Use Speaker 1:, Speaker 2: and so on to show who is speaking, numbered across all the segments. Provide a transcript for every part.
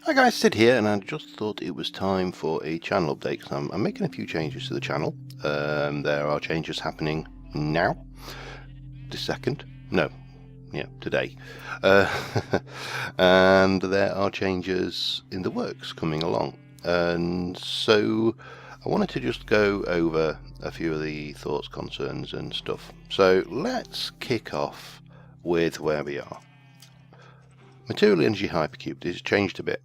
Speaker 1: Hi guys, Sid here, and I just thought it was time for a channel update because I'm making a few changes to the channel. There are changes happening now, this second, no, yeah, today, uh, and there are changes in the works coming along, and so I wanted to just go over a few of the thoughts, concerns and stuff. So let's kick off with where we are. Material Energy Hypercube has changed a bit.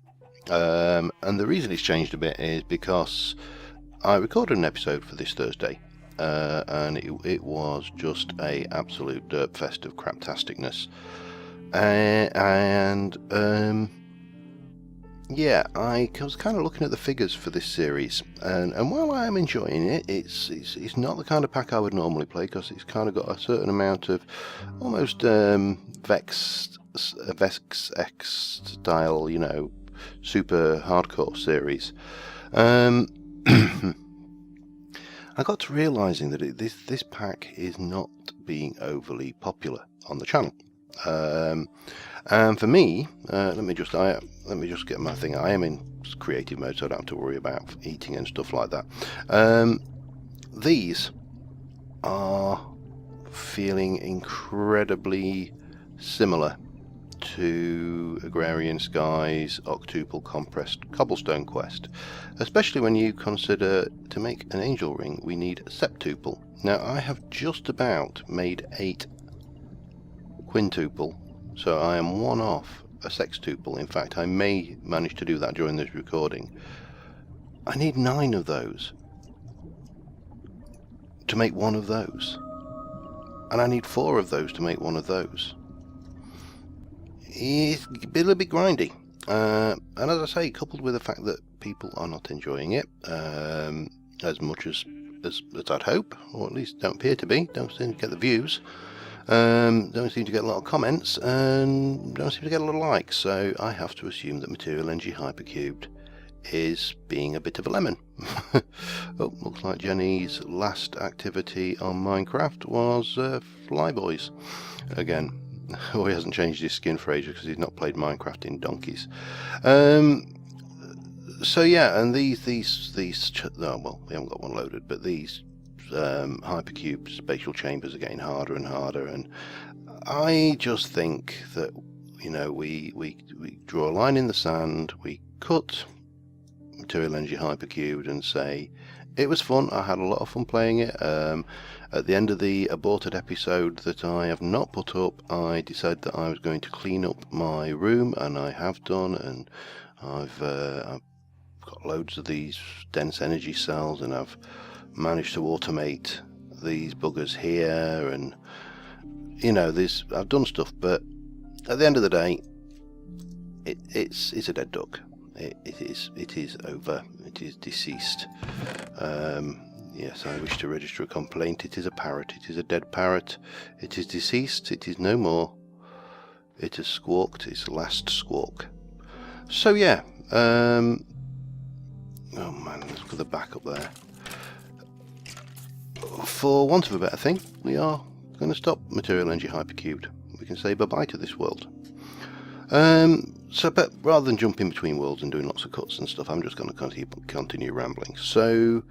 Speaker 1: And the reason it's changed a bit is because I recorded an episode for this Thursday, and it was just a absolute dirt fest of craptasticness. Yeah, I was kind of looking at the figures for this series, and while I am enjoying it, it's not the kind of pack I would normally play because it's kind of got a certain amount of almost Vex X style, super hardcore series. I got to realising that this pack is not being overly popular on the channel. And for me, let me just get my thing. I am in creative mode, so I don't have to worry about eating and stuff like that. These are feeling incredibly similar to Agrarian Skies Octuple Compressed Cobblestone Quest, especially when you consider to make an angel ring we need a septuple. Now I have just about made 8 quintuple, so I am one off a sextuple. In fact, I may manage to do that during this recording. I need 9 of those to make one of those, and I need 4 of those to make one of those. It's a little bit grindy, and as I say, coupled with the fact that people are not enjoying it as much as I'd hope, or at least don't appear to be, don't seem to get the views, don't seem to get a lot of comments, and don't seem to get a lot of likes, so I have to assume that Material Energy Hypercubed is being a bit of a lemon. Oh, looks like Jenny's last activity on Minecraft was Flyboys again. Oh, he hasn't changed his skin for ages because he's not played Minecraft in donkeys. So yeah, and these oh, well, we haven't got one loaded, but these hypercube spatial chambers are getting harder and harder, and I just think that we draw a line in the sand, we cut Material Energy Hypercubed and say it was fun. I had a lot of fun playing it. At the end of the aborted episode that I have not put up, I decided that I was going to clean up my room, and I have done, and I've got loads of these dense energy cells, and I've managed to automate these buggers here, and I've done stuff, but at the end of the day, it's a dead duck. It is over. It is deceased. Yes, I wish to register a complaint. It is a parrot. It is a dead parrot. It is deceased. It is no more. It has squawked its last squawk. So yeah. Oh man, look at the back up there. For want of a better thing, we are going to stop Material Energy Hypercubed. We can say bye-bye to this world. But rather than jumping between worlds and doing lots of cuts and stuff, I'm just going to continue rambling. So,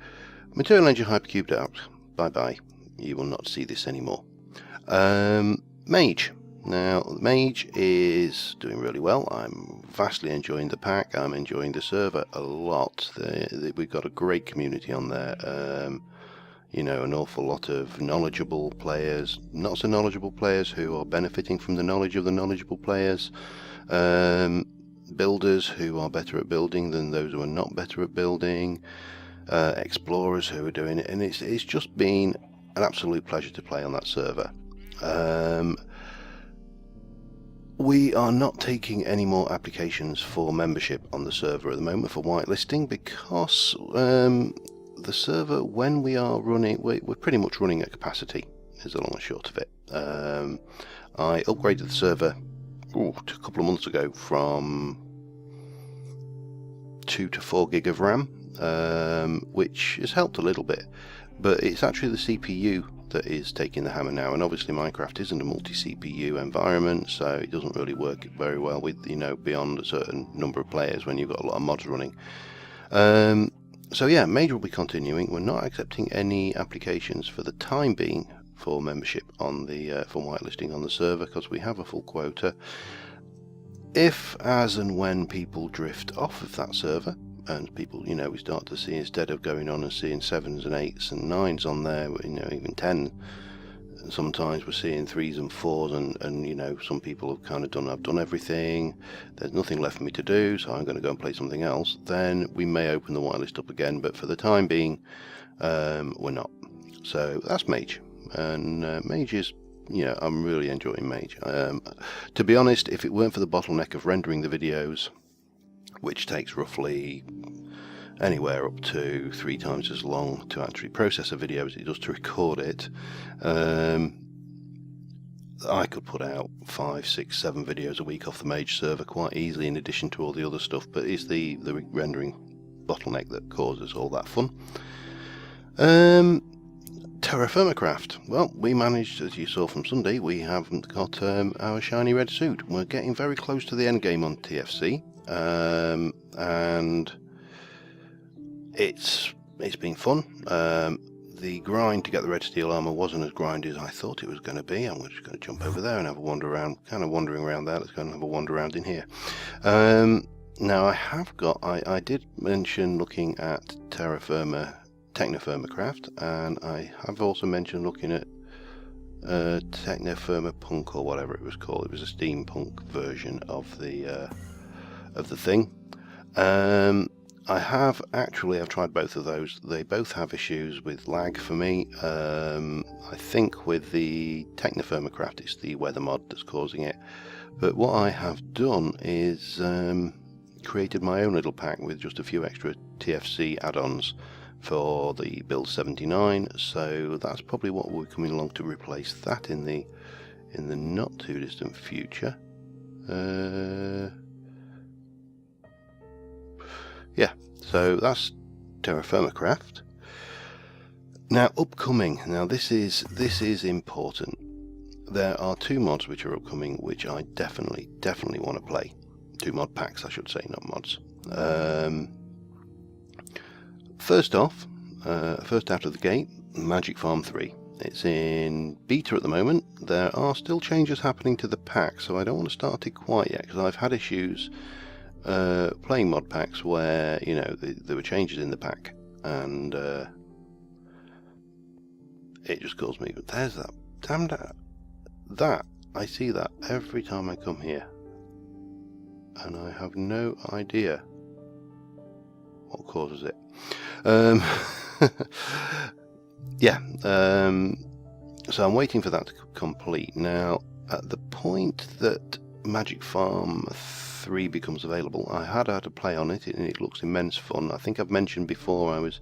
Speaker 1: Material Energy Hypercubed out. Bye-bye. You will not see this anymore. Mage. Now, Mage is doing really well. I'm vastly enjoying the pack. I'm enjoying the server a lot. We've got a great community on there. An awful lot of knowledgeable players, not so knowledgeable players who are benefiting from the knowledge of the knowledgeable players, builders who are better at building than those who are not better at building, explorers who are doing it, and it's just been an absolute pleasure to play on that server. We are not taking any more applications for membership on the server at the moment for whitelisting because the server, when we are running, we're pretty much running at capacity, is the long and short of it. I upgraded the server a couple of months ago from 2 to 4 gig of RAM, which has helped a little bit, but it's actually the CPU that is taking the hammer now, and obviously Minecraft isn't a multi-CPU environment, so it doesn't really work very well with, beyond a certain number of players when you've got a lot of mods running. So yeah, Mage will be continuing. We're not accepting any applications for the time being for membership on the for whitelisting on the server, because we have a full quota. If, as and when people drift off of that server, and people, we start to see, instead of going on and seeing 7s and 8s and 9s on there, even 10, sometimes we're seeing 3s and 4s, and some people have kind of I've done everything, there's nothing left for me to do, so I'm going to go and play something else, then we may open the whitelist up again, but for the time being, we're not. So that's Mage, and Mage is, I'm really enjoying Mage. To be honest, if it weren't for the bottleneck of rendering the videos, which takes roughly anywhere up to 3 times as long to actually process a video as it does to record it, I could put out 5, 6, 7 videos a week off the Mage server quite easily, in addition to all the other stuff, but it's the rendering bottleneck that causes all that fun. Terra Firma Craft. Well, we managed, as you saw from Sunday, we haven't got our shiny red suit. We're getting very close to the end game on TFC, and it's been fun. The grind to get the red steel armor wasn't as grindy as I thought it was going to be. I'm just going to jump over there and have a wander around, kind of wandering around there. Let's go and have a wander around in here. Now I did mention looking at Terra Firma Technofirma Craft, and I have also mentioned looking at Technofirma Punk, or whatever it was called. It was a steampunk version of the thing. I've tried both of those. They both have issues with lag for me. I think with the Technofirma Craft it's the weather mod that's causing it, but what I have done is created my own little pack with just a few extra TFC add-ons for the build 79, so that's probably what we're coming along to replace that in the not too distant future. Yeah, so that's Terra Firma Craft. Now upcoming, this is important. There are 2 mods which are upcoming which I definitely want to play. 2 mod packs, I should say, not mods. First out of the gate, Magic Farm 3. It's in beta at the moment. There are still changes happening to the pack, so I don't want to start it quite yet, because I've had issues playing mod packs where, there were changes in the pack, and it just caused me. But there's that. Damn that. I see that every time I come here, and I have no idea what causes it. Yeah, so I'm waiting for that to complete. Now, at the point that Magic Farm 3 becomes available, I had to play on it, and it looks immense fun. I think I've mentioned before I was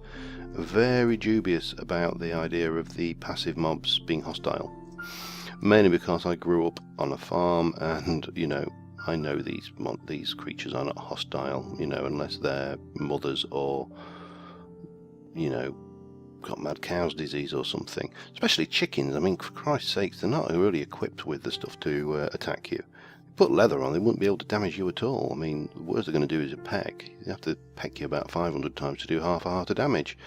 Speaker 1: very dubious about the idea of the passive mobs being hostile, mainly because I grew up on a farm, and I know these creatures are not hostile, unless they're mothers or got mad cow's disease or something. Especially chickens. I mean, for Christ's sakes, they're not really equipped with the stuff to attack you. Put leather on, they wouldn't be able to damage you at all. I mean, the worst they're going to do is a peck. You have to peck you about 500 times to do half a heart of damage.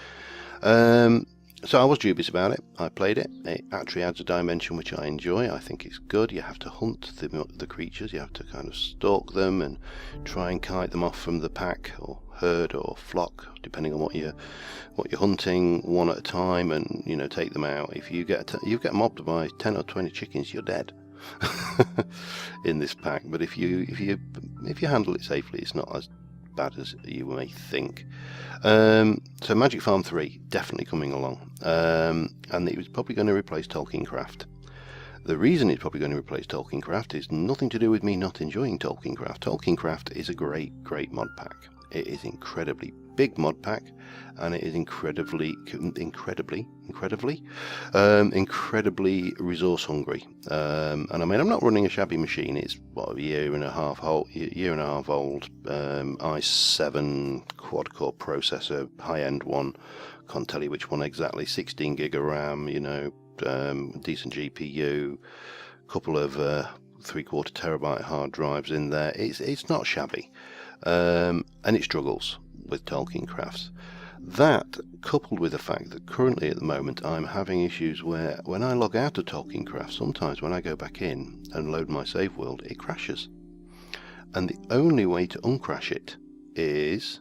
Speaker 1: So I was dubious about it. I played it. It actually adds a dimension which I enjoy. I think it's good. You have to hunt the creatures. You have to kind of stalk them and try and kite them off from the pack or herd or flock, depending on what you're hunting, one at a time, and take them out. If you get mobbed by 10 or 20 chickens, you're dead in this pack. But if you handle it safely, it's not as bad as you may think. So Magic Farm 3 definitely coming along, and it was probably going to replace Tolkiencraft. The reason it's probably going to replace Tolkiencraft is nothing to do with me not enjoying Tolkiencraft. Tolkiencraft is a great mod pack. It is incredibly big mod pack, and it is incredibly resource hungry. And I mean, I'm not running a shabby machine. It's what, a year and a half old, i7 quad-core processor, high-end one. Can't tell you which one exactly. 16 gig of RAM, you know, decent GPU, couple of 3/4 terabyte hard drives in there. It's not shabby, and it struggles with Tolkien Crafts. That, coupled with the fact that currently at the moment I'm having issues where when I log out of Tolkien Crafts, sometimes when I go back in and load my save world, it crashes. And the only way to uncrash it is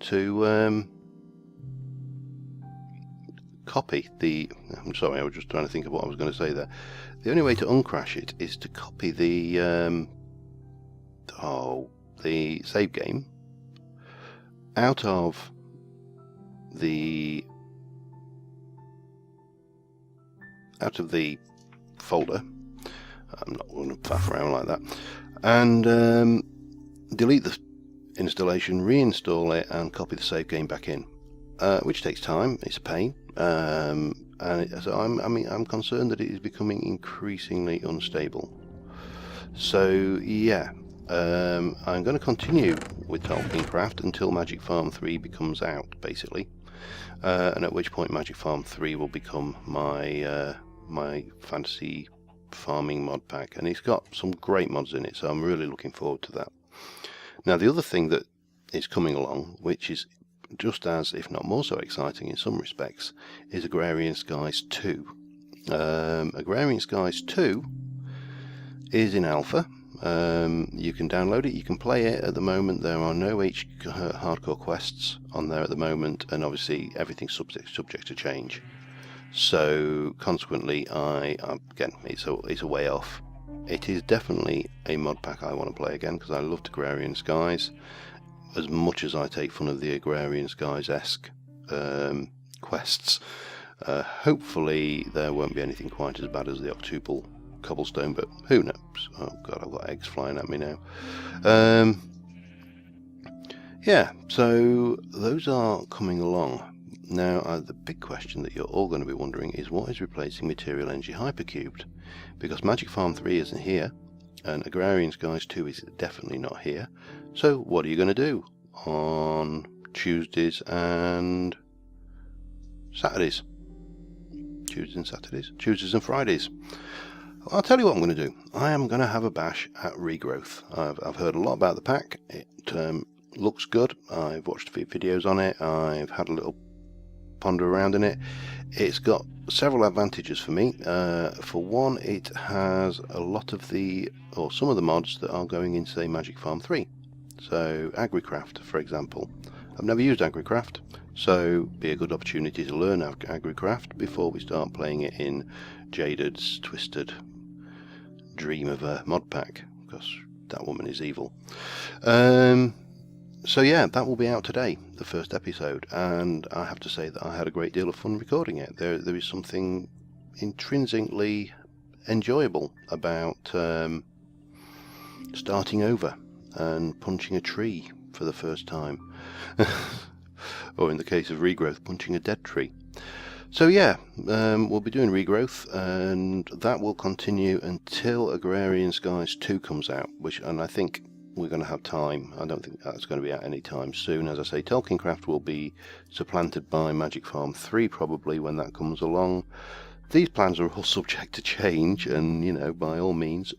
Speaker 1: to copy the... I'm sorry, I was just trying to think of what I was going to say there. The only way to uncrash it is to copy the save game out of the folder. I'm not going to faff around like that, and delete the installation, reinstall it, and copy the save game back in, which takes time. It's a pain, so I'm concerned that it is becoming increasingly unstable. So yeah, I'm going to continue with Tolkien Craft until Magic Farm 3 becomes out, basically. And at which point Magic Farm 3 will become my my fantasy farming mod pack, and it's got some great mods in it, so I'm really looking forward to that. Now, the other thing that is coming along, which is just as, if not more so exciting in some respects, is Agrarian Skies 2. Agrarian Skies 2 is in alpha. You can download it, you can play it at the moment. There are no hardcore quests on there at the moment, and obviously everything's subject to change. So consequently, again, it's a way off. It is definitely a mod pack I want to play again, because I loved Agrarian Skies as much as I take fun of the Agrarian Skies-esque quests. Hopefully there won't be anything quite as bad as the Octuple Cobblestone, but who knows? Oh god, I've got eggs flying at me now. Yeah, so those are coming along. Now, the big question that you're all going to be wondering is, what is replacing Material Energy Hypercubed? Because Magic Farm 3 isn't here, and Agrarian Skies 2 is definitely not here. So what are you going to do on Tuesdays and Saturdays? Tuesdays and Fridays. I'll tell you what I'm going to do. I am going to have a bash at Regrowth. I've heard a lot about the pack. It looks good. I've watched a few videos on it. I've had a little ponder around in it. It's got several advantages for me. For one, it has a lot of some of the mods that are going into, say, Magic Farm 3. So AgriCraft, for example. I've never used AgriCraft, so be a good opportunity to learn AgriCraft before we start playing it in Jaded's twisted dream of a mod pack, because that woman is evil. So yeah, that will be out today, the first episode, and I have to say that I had a great deal of fun recording it. There is something intrinsically enjoyable about starting over and punching a tree for the first time, or in the case of Regrowth, punching a dead tree. So yeah, we'll be doing Regrowth, and that will continue until Agrarian Skies 2 comes out, and I think we're going to have time. I don't think that's going to be out any time soon. As I say, Tolkien Craft will be supplanted by Magic Farm 3 probably when that comes along. These plans are all subject to change, and you know, by all means,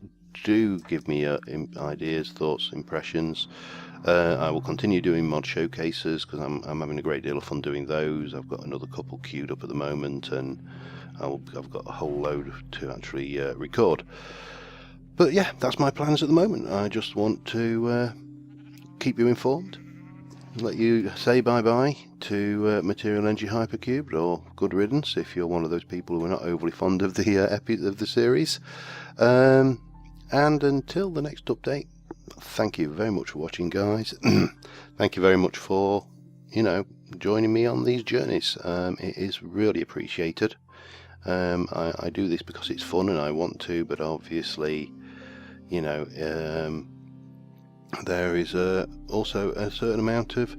Speaker 1: do give me ideas, thoughts, impressions. I will continue doing mod showcases, because I'm having a great deal of fun doing those. I've got another couple queued up at the moment, and I've got a whole load to actually record. But yeah, that's my plans at the moment. I just want to keep you informed, let you say bye-bye to Material Energy Hypercubed, or good riddance if you're one of those people who are not overly fond of the series. And until the next update, thank you very much for watching, guys. Thank you very much for, joining me on these journeys. It is really appreciated. I do this because it's fun and I want to, but obviously, there is also a certain amount of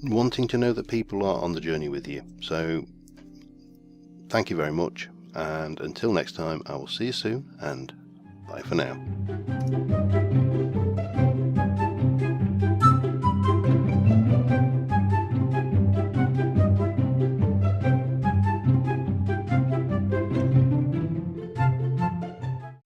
Speaker 1: wanting to know that people are on the journey with you. So thank you very much, and until next time, I will see you soon, and bye for now.